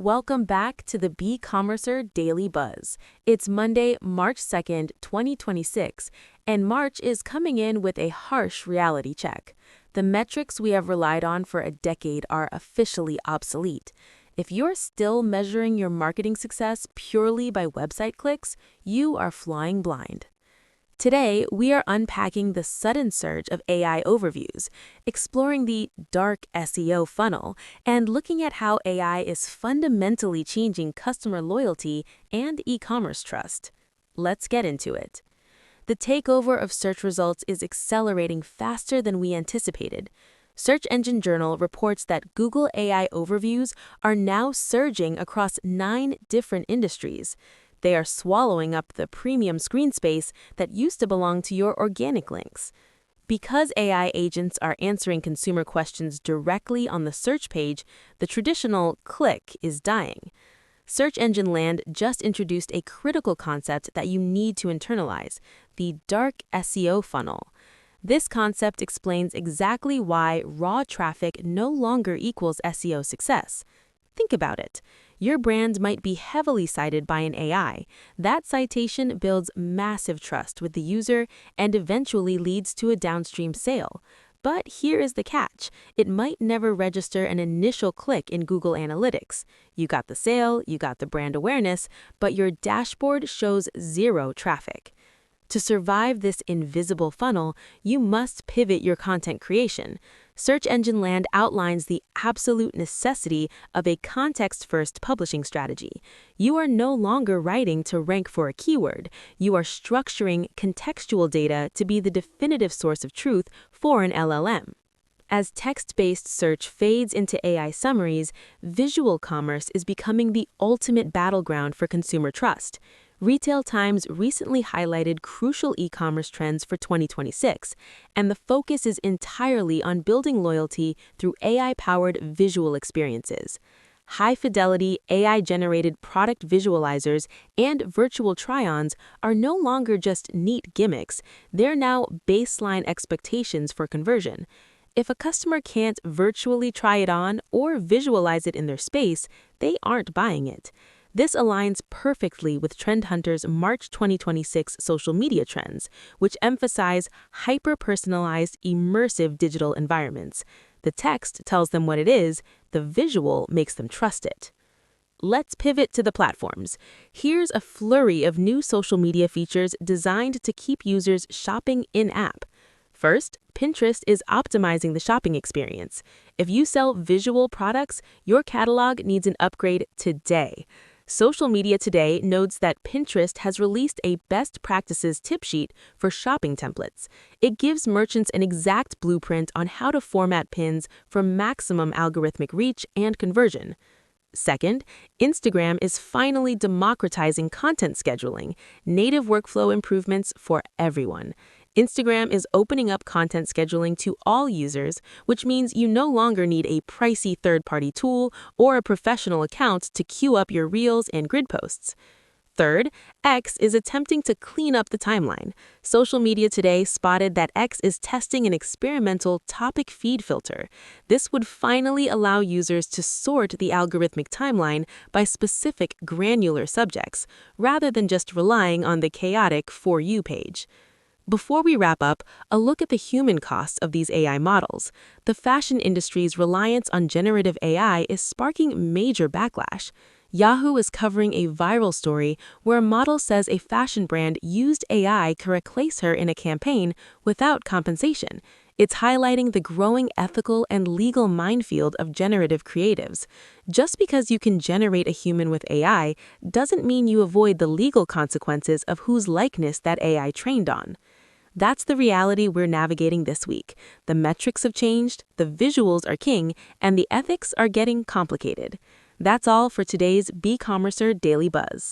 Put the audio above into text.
Welcome back to the Beecommercer Daily Buzz. It's Monday, March 2nd, 2026, and March is coming in with a harsh reality check. The metrics we have relied on for a decade are officially obsolete. If you're still measuring your marketing success purely by website clicks, you are flying blind. Today, we are unpacking the sudden surge of AI overviews, exploring the dark SEO funnel, and looking at how AI is fundamentally changing customer loyalty and e-commerce trust. Let's get into it. The takeover of search results is accelerating faster than we anticipated. Search Engine Journal reports that Google AI overviews are now surging across 9 different industries. They are swallowing up the premium screen space that used to belong to your organic links. Because AI agents are answering consumer questions directly on the search page, the traditional click is dying. Search Engine Land just introduced a critical concept that you need to internalize: the dark SEO funnel. This concept explains exactly why raw traffic no longer equals SEO success. Think about it. Your brand might be heavily cited by an AI. That citation builds massive trust with the user and eventually leads to a downstream sale. But here is the catch. It might never register an initial click in Google Analytics. You got the sale, you got the brand awareness, but your dashboard shows zero traffic. To survive this invisible funnel, you must pivot your content creation. Search Engine Land outlines the absolute necessity of a context-first publishing strategy. You are no longer writing to rank for a keyword. You are structuring contextual data to be the definitive source of truth for an LLM. As text-based search fades into AI summaries, visual commerce is becoming the ultimate battleground for consumer trust. Retail Times recently highlighted crucial e-commerce trends for 2026, and the focus is entirely on building loyalty through AI-powered visual experiences. High-fidelity, AI-generated product visualizers and virtual try-ons are no longer just neat gimmicks, they're now baseline expectations for conversion. If a customer can't virtually try it on or visualize it in their space, they aren't buying it. This aligns perfectly with Trend Hunter's March 2026 social media trends, which emphasize hyper-personalized, immersive digital environments. The text tells them what it is, the visual makes them trust it. Let's pivot to the platforms. Here's a flurry of new social media features designed to keep users shopping in-app. First, Pinterest is optimizing the shopping experience. If you sell visual products, your catalog needs an upgrade today. Social Media Today notes that Pinterest has released a best practices tip sheet for shopping templates. It gives merchants an exact blueprint on how to format pins for maximum algorithmic reach and conversion. Second, Instagram is finally democratizing content scheduling, native workflow improvements for everyone. Instagram is opening up content scheduling to all users, which means you no longer need a pricey third-party tool or a professional account to queue up your reels and grid posts. Third, X is attempting to clean up the timeline. Social Media Today spotted that X is testing an experimental topic feed filter. This would finally allow users to sort the algorithmic timeline by specific granular subjects, rather than just relying on the chaotic For You page. Before we wrap up, a look at the human costs of these AI models. The fashion industry's reliance on generative AI is sparking major backlash. Yahoo is covering a viral story where a model says a fashion brand used AI to replace her in a campaign without compensation. It's highlighting the growing ethical and legal minefield of generative creatives. Just because you can generate a human with AI doesn't mean you avoid the legal consequences of whose likeness that AI trained on. That's the reality we're navigating this week. The metrics have changed, the visuals are king, and the ethics are getting complicated. That's all for today's Beecommercer Daily Buzz.